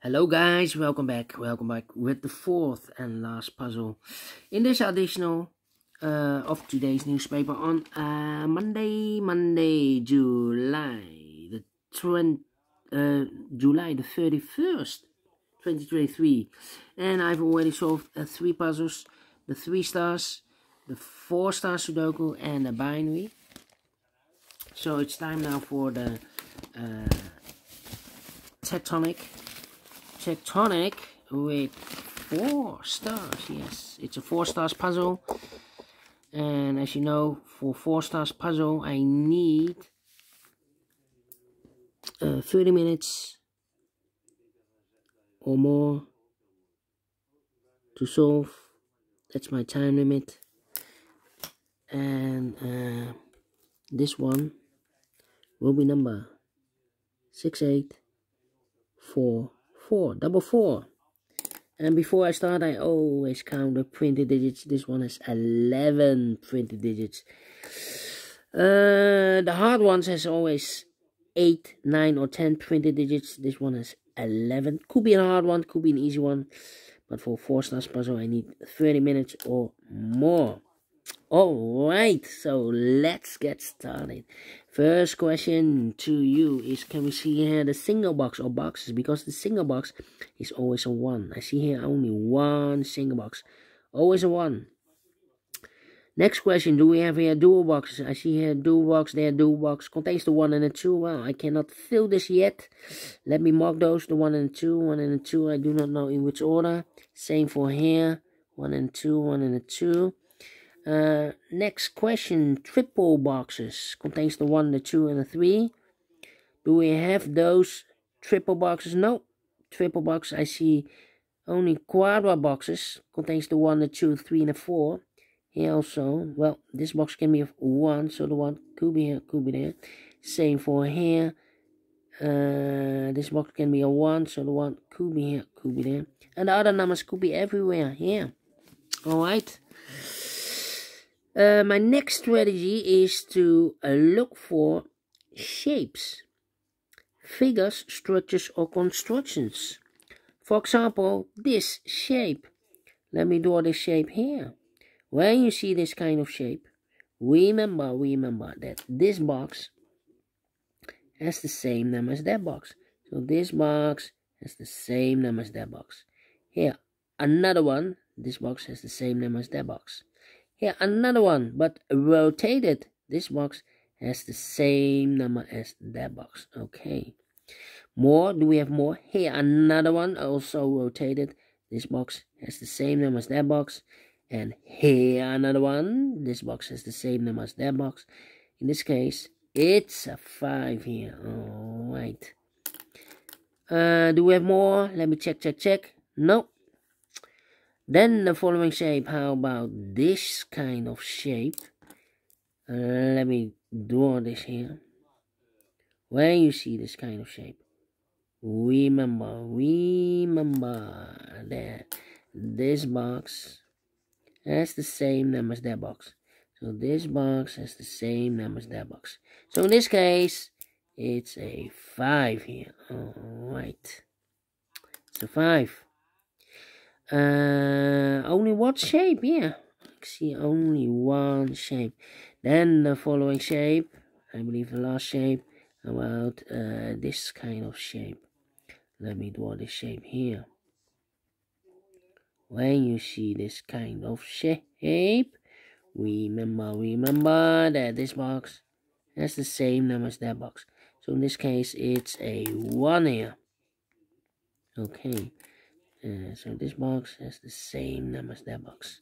Hello guys, welcome back with the fourth and last puzzle in this additional of today's newspaper on Monday, July the 31st, 2023, and I've already solved 3 puzzles: the 3 stars, the 4-star Sudoku, and the binary. So it's time now for the Tectonic with 4 stars. Yes, it's a 4 stars puzzle, and as you know, for 4 stars puzzle I need 30 minutes or more to solve. That's my time limit. And this one will be number 6844. And before I start, I always count the printed digits. This one has 11 printed digits. The hard ones has always 8, 9, or 10 printed digits. This one has 11. Could be a hard one, could be an easy one. But for 4 stars puzzle, I need 30 minutes or more. Alright, so let's get started. First question to you is, can we see here the single box or boxes? Because the single box is always a 1. I see here only 1 single box. Always a 1. Next question, do we have here dual boxes? I see here dual box, there dual box. Contains the 1 and the 2. Well, I cannot fill this yet. Let me mark those, the 1 and the 2. 1 and the 2, I do not know in which order. Same for here. 1 and 2, 1 and the 2. Next question, triple boxes. Contains the 1, the 2, and the 3. Do we have those triple boxes? No. Triple box, I see only quadra boxes. Contains the 1, the 2, 3, and the 4. Here also, well, this box can be of 1, so the 1 could be here, could be there. Same for here. This box can be a 1, so the 1 could be here, could be there. And the other numbers could be everywhere here. Alright. My next strategy is to look for shapes, figures, structures, or constructions. For example, this shape. Let me draw this shape here. When you see this kind of shape, remember that this box has the same number as that box. So this box has the same number as that box. Here, another one. This box has the same number as that box. Here, another one, but rotated. This box has the same number as that box. Okay. More, do we have more? Here, another one, also rotated. This box has the same number as that box. And here, another one. This box has the same number as that box. In this case, it's a 5 here. Alright. Do we have more? Let me check. No. Then the following shape, how about this kind of shape? Let me draw this here. When you see this kind of shape, remember that this box has the same number as that box. So this box has the same number as that box. So in this case, it's a 5 here. Alright. It's a 5. Only one shape, yeah. I see only one shape. Then the following shape, I believe the last shape, about this kind of shape. Let me draw this shape here. When you see this kind of shape, remember that this box has the same number as that box. So in this case, it's a 1 here. Okay. So this box has the same number as that box.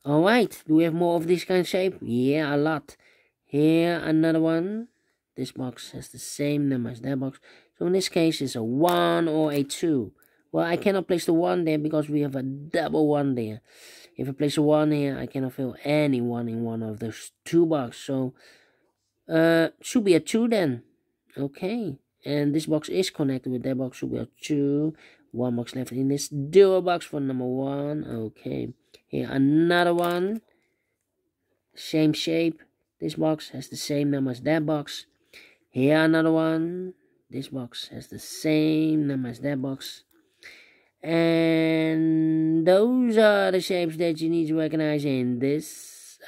Alright, do we have more of this kind of shape? Yeah, a lot. Here, another one. This box has the same number as that box. So in this case, it's a 1 or a 2. Well, I cannot place the 1 there because we have a double 1 there. If I place a 1 here, I cannot fill any 1 in one of those 2 boxes. So, should be a 2 then. Okay. And this box is connected with that box, should be a 2. 1 box left in this dual box for number 1. Okay. Here, another one. Same shape. This box has the same number as that box. Here, another one. This box has the same number as that box. And those are the shapes that you need to recognize in this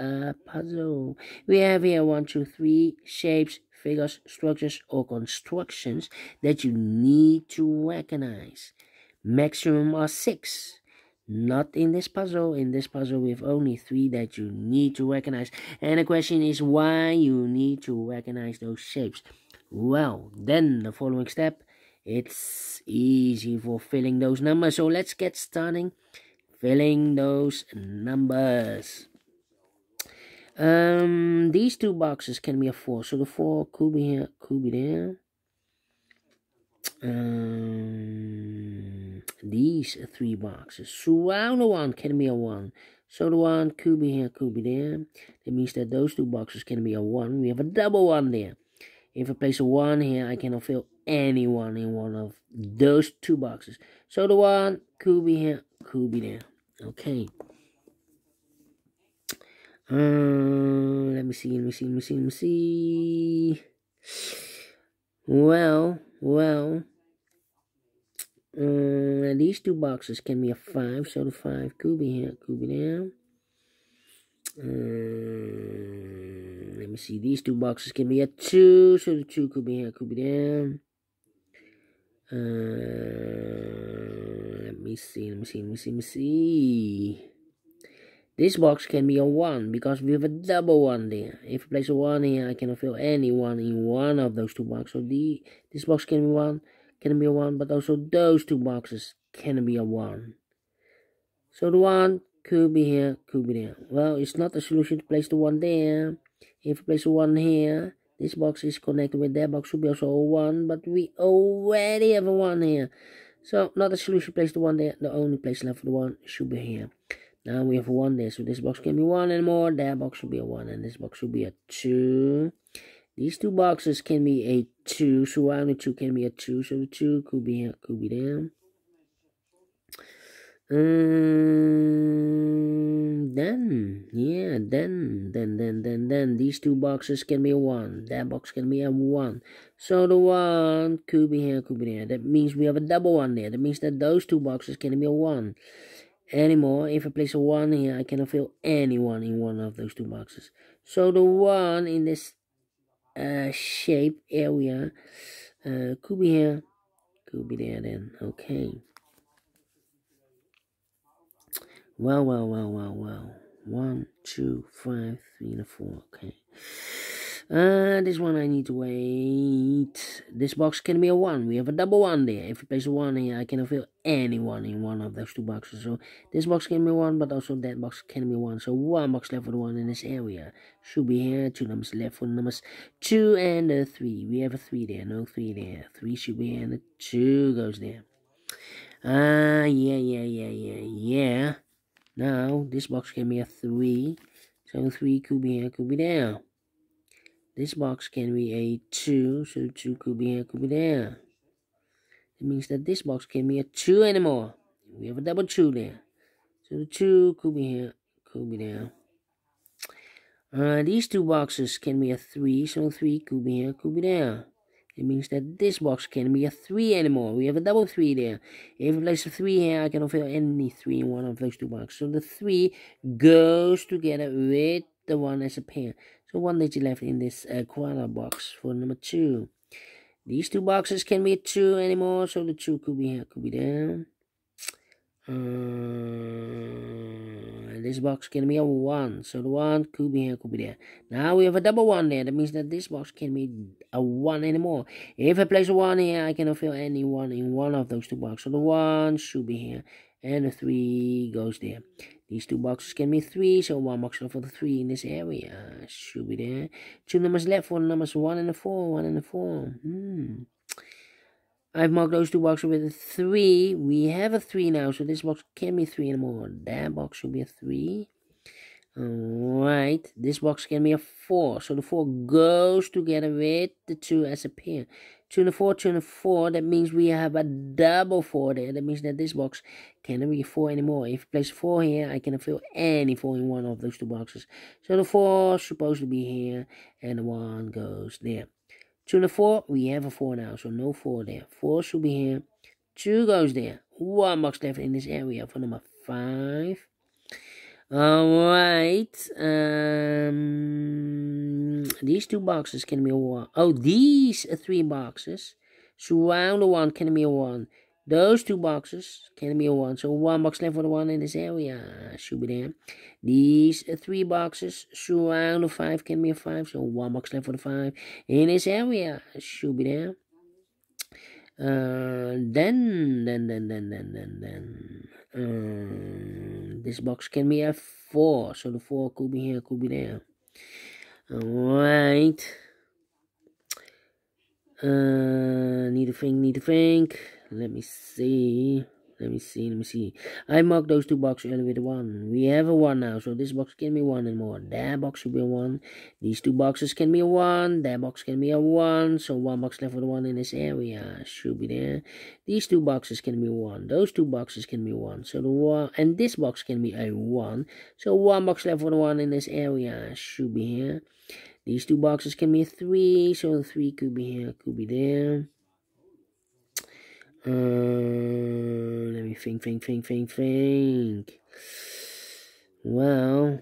puzzle. We have here 1, 2, 3 shapes, figures, structures, or constructions that you need to recognize. Maximum are 6. Not in this puzzle. In this puzzle, we have only 3 that you need to recognize. And the question is why you need to recognize those shapes. Well, then the following step, it's easy for filling those numbers. So let's get starting filling those numbers. These 2 boxes can be a 4. So the 4 could be here, could be there. These 3 boxes. Surround the 1 can be a 1. So the 1 could be here, could be there. That means that those 2 boxes can be a 1. We have a double 1 there. If I place a 1 here, I cannot fill any 1 in one of those 2 boxes. So the 1 could be here, could be there. Okay. Let me see. Well. These 2 boxes can be a 5, so the 5 could be here, could be there. Let me see, these 2 boxes can be a 2, so the 2 could be here, could be there. Let me see. This box can be a 1 because we have a double 1 there. If I place a 1 here, I cannot fill any 1 in one of those 2 boxes. So this box can be a 1, but also those 2 boxes can be a 1. So the 1 could be here, could be there. Well, it's not a solution to place the 1 there. If I place a 1 here, this box is connected with that box, should be also a 1, but we already have a 1 here. So not a solution to place the 1 there. The only place left for the 1 should be here. Now we have a 1 there, so this box can be 1 and more. That box should be a 1, and this box should be a 2. These 2 boxes can be a 2, surrounding 2 can be a 2, so the 2 could be here, could be there. Then these 2 boxes can be a 1. That box can be a 1. So the 1 could be here, could be there. That means we have a double 1 there. That means that those 2 boxes can be a 1. Anymore, if I place a 1 here, I cannot fill any 1 in one of those 2 boxes. So the 1 in this shape area could be here, could be there then. Okay. Well. 1, 2, 5, 3, and 4. Okay. This one I need to wait. This box can be a 1. We have a double 1 there. If you place a 1 here, I cannot fill any 1 in one of those 2 boxes. So this box can be 1, but also that box can be 1. So 1 box left for the 1 in this area. Should be here. 2 numbers left for the numbers 2 and 3. We have a 3 there. No 3 there. 3 should be here, and the 2 goes there. Yeah. Now, this box can be a 3. So 3 could be here, could be there. This box can be a 2. So 2 could be here, could be there. It means that this box can be a 2 anymore. We have a double 2 there. So the 2 could be here, could be there. These 2 boxes can be a 3. So 3 could be here, could be there. It means that this box can be a 3 anymore. We have a double 3 there. If I place a 3 here, I cannot fill any 3 in one of those 2 boxes. So the 3 goes together with the 1 as a pair. So 1 digit left in this quarter box for number 2. These 2 boxes can be a 2 anymore. So the 2 could be here, could be there. This box can be a 1, so the 1 could be here, could be there. Now we have a double 1 there. That means that this box can be a 1 anymore. If I place a 1 here, I cannot fill any 1 in one of those 2 boxes. So the 1 should be here, and the 3 goes there. These 2 boxes can be 3, so 1 box left for the 3 in this area should be there. 2 numbers left for the numbers 1 and 4. 1 and 4. I've marked those 2 boxes with a 3. We have a 3 now, so this box can be 3 anymore. That box should be a 3. Alright, this box can be a 4. So the 4 goes together with the 2 as a pair. 2 and a 4, 2 and a 4. That means we have a double 4 there. That means that this box cannot be a 4 anymore. If I place a 4 here, I cannot fill any 4 in one of those 2 boxes. So the 4 is supposed to be here, and the 1 goes there. 2 and a 4, we have a 4 now, so no 4 there. 4 should be here. 2 goes there. one box left in this area for number 5. Alright, these 2 boxes can be a 1. Oh, these 3 boxes surround the 1 can be a 1. Those 2 boxes can be a 1. So 1 box left for the 1 in this area should be there. These 3 boxes surround the 5 can be a 5. So 1 box left for the 5 in this area should be there. This box can be a 4, so the 4 could be here, could be there. Alright. Need to think. Let me see. I marked those 2 boxes earlier with a 1. We have a 1 now, so this box can be 1 and more. That box should be a 1. These 2 boxes can be a 1. That box can be a 1. So 1 box left for the 1 in this area should be there. These 2 boxes can be 1. Those 2 boxes can be 1. So the 1 and this box can be a 1. So 1 box left for the 1 in this area should be here. These 2 boxes can be a 3. So the 3 could be here, could be there. Let me think. Well,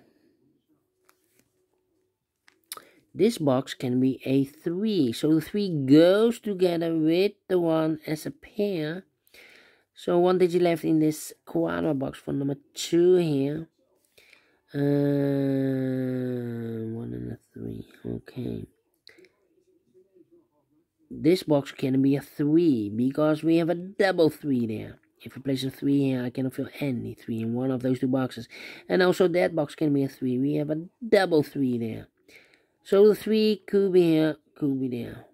this box can be a 3. So the 3 goes together with the 1 as a pair. So 1 digit left in this quadra box for number 2 here. 1 and a 3. Okay. This box can be a 3 because we have a double 3 there. If I place a 3 here, I cannot fill any 3 in one of those 2 boxes. And also that box can be a 3. We have a double 3 there. So the 3 could be here, could be there.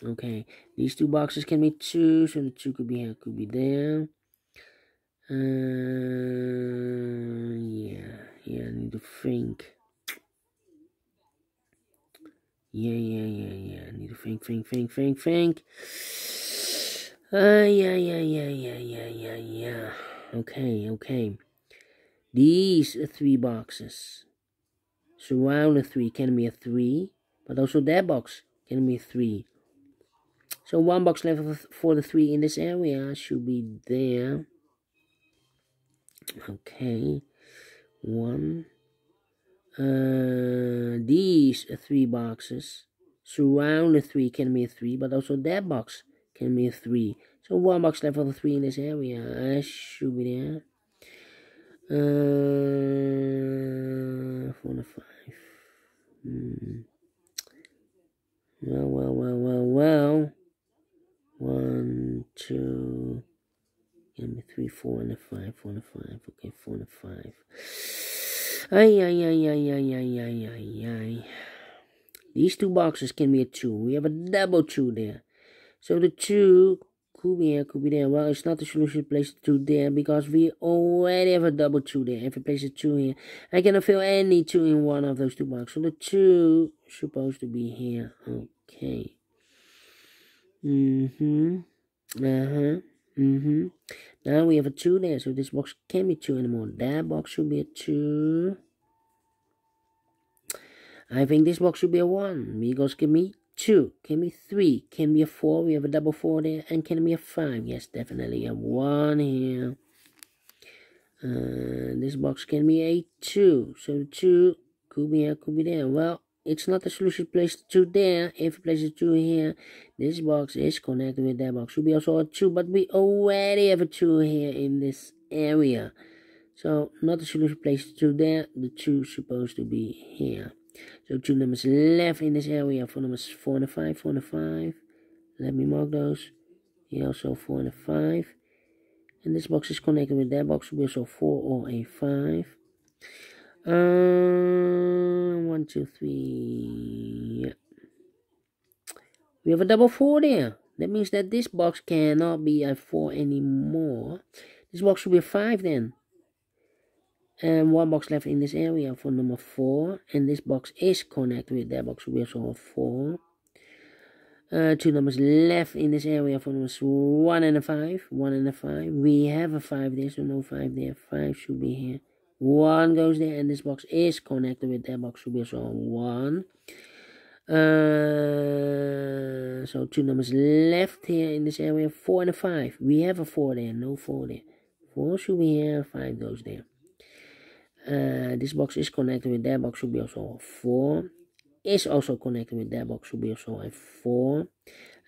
Okay, these 2 boxes can be 2, so the 2 could be here, could be there. Yeah, I need to think. Yeah. I need to think. Yeah. Okay. These 3 boxes surround the 3 can be a 3, but also that box can be a 3. So 1 box left for the 3 in this area should be there. Okay, 1. These 3 boxes surround the 3 can be a 3, but also that box can be a 3. So 1 box left for the 3 in this area should be there. 4 and 5. Well. 1, 2, can be 3, 4 and a 5. 4 and a 5. Okay, 4 and a 5. These 2 boxes can be a 2. We have a double 2 there. So the 2 could be here, could be there. Well, it's not the solution to place the 2 there because we already have a double 2 there. If I place a 2 here, I cannot fill any 2 in one of those 2 boxes. So the 2 is supposed to be here. Okay. Now we have a 2 there, so this box can't be 2 anymore. That box should be a 2. I think this box should be a 1 because can be 2, can be 3, can be a 4. We have a double 4 there, and can be a 5. Yes, definitely a 1 here. This box can be a 2, so the 2 could be here, could be there. Well, it's not the solution to place the 2 there. If you place the 2 here, this box is connected with that box. Should be also a 2, but we already have a 2 here in this area. So, not the solution to place the 2 there. The 2 is supposed to be here. So, 2 numbers left in this area for numbers 4 and a 5. 4 and a 5. Let me mark those. Here also 4 and a 5. And this box is connected with that box. Should be also 4 or a 5. 1, 2, 3. Yeah. We have a double 4 there. That means that this box cannot be a 4 anymore. This box should be a 5 then. And 1 box left in this area for number 4. And this box is connected with that box. Should be also a 4. 2 numbers left in this area for numbers 1 and a 5. 1 and a 5. We have a 5 there, so no 5 there. 5 should be here. 1 goes there, and this box is connected with that box. Should be also 1. So 2 numbers left here in this area, 4 and a 5. We have a 4 there, no 4 there. 4 should be here, 5 goes there. This box is connected with that box, should be also a 4. Is also connected with that box, should be also a 4.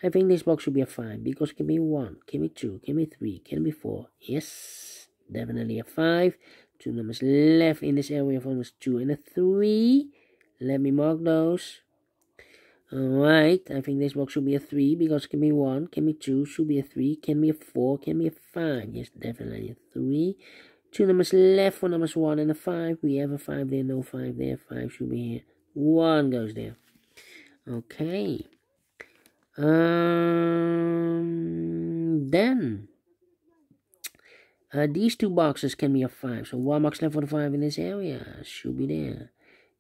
I think this box should be a 5 because it can be 1, can be 2, can be 3, can be 4. Yes, definitely a 5. 2 numbers left in this area for numbers 2 and a 3. Let me mark those. Alright, I think this box should be a 3 because it can be 1, can be 2, should be a 3, can be a 4, can be a 5. Yes, definitely a 3. 2 numbers left for numbers 1 and a 5. We have a 5 there, no 5 there. 5 should be here. 1 goes there. Okay. Then these 2 boxes can be a 5. So 1 box left for the 5 in this area. Should be there.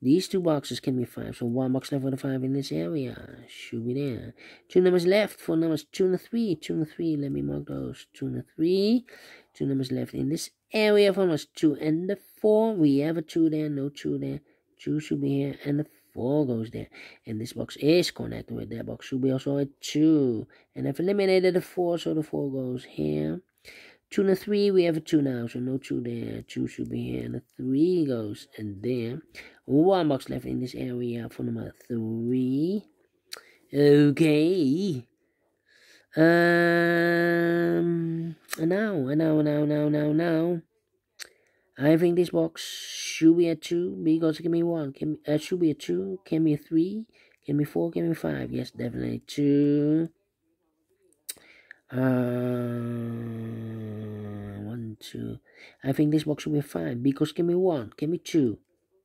These 2 boxes can be 5. So 1 box left for the 5 in this area. Should be there. 2 numbers left for numbers 2 and 3. 2 and 3. Let me mark those. 2 and 3. 2 numbers left in this area for numbers 2 and the 4. We have a 2 there. No 2 there. 2 should be here. And the 4 goes there. And this box is connected with that box. Should be also a 2. And I've eliminated the 4. So the 4 goes here. 2 and a 3, we have a 2 now, so no 2 there. 2 should be here, and a 3 goes and there. 1 box left in this area for number 3. Okay. Now. I think this box should be a 2 because it can be 1. Should be a 2, can be a 3, can be 4, can be 5. Yes, definitely 2. 1, 2. I think this box should be a 5 because it can be 1, can be 2,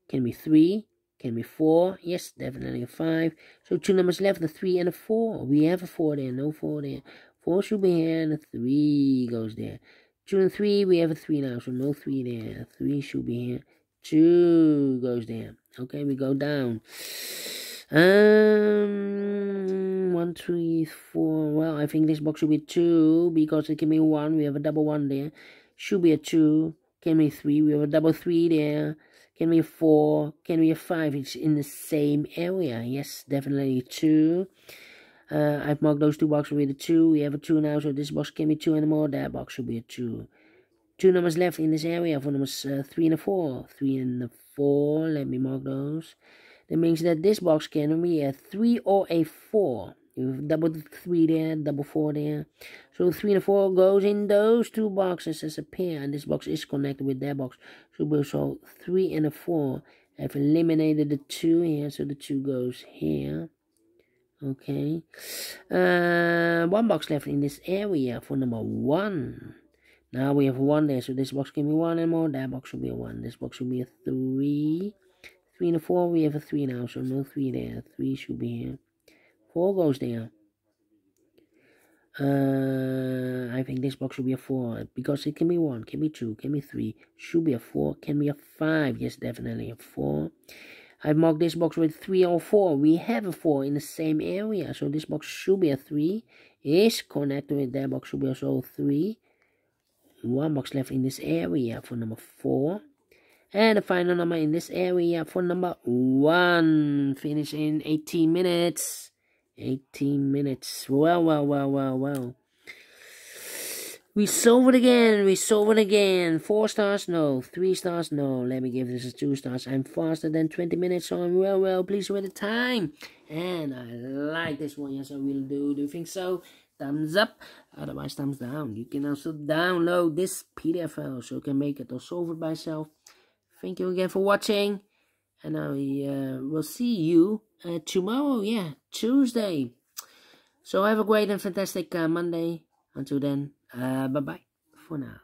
can be 3, can be 4. Yes, definitely a 5. So 2 numbers left, the 3 and a 4. We have a 4 there, no 4 there. 4 should be here and a 3 goes there. 2 and 3, we have a 3 now, so no 3 there. 3 should be here. 2 goes there. Okay, we go down. 1, 3, 4. Well, I think this box should be 2 because it can be 1. We have a double 1 there. Should be a 2. Can be 3. We have a double 3 there. Can be a 4. Can be a 5. It's in the same area. Yes, definitely 2. I've marked those 2 boxes with a 2. We have a 2 now, so this box can be 2 and more. That box should be a 2. 2 numbers left in this area for numbers 3 and a 4. 3 and a 4. Let me mark those. That means that this box can be a 3 or a 4. You have double 3 there, double 4 there. So 3 and a 4 goes in those 2 boxes as a pair. And this box is connected with that box. So 3 and a 4. I've eliminated the 2 here. So the 2 goes here. Okay. 1 box left in this area for number 1. Now we have 1 there. So this box can be 1 and more. That box should be a 1. This box should be a 3. 3 and a 4, we have a 3 now, so no 3 there. 3 should be here. 4 goes there. I think this box should be a 4 because it can be 1, can be 2, can be 3, should be a 4, can be a 5. Yes, definitely a 4. I've marked this box with 3 or 4. We have a 4 in the same area, so this box should be a 3. Is connected with that box, should be also 3. 1 box left in this area for number 4. And the final number in this area for number 1. Finish in 18 minutes. 18 minutes. Well. We solve it again. 4 stars, no. 3 stars, no. Let me give this a 2 stars. I'm faster than 20 minutes, so I'm well pleased with the time. And I like this one. Yes, I will do. Do you think so? Thumbs up. Otherwise, thumbs down. You can also download this PDF file so you can make it or solve it by yourself. Thank you again for watching, and I will see you tomorrow, Tuesday. So have a great and fantastic Monday. Until then, bye-bye for now.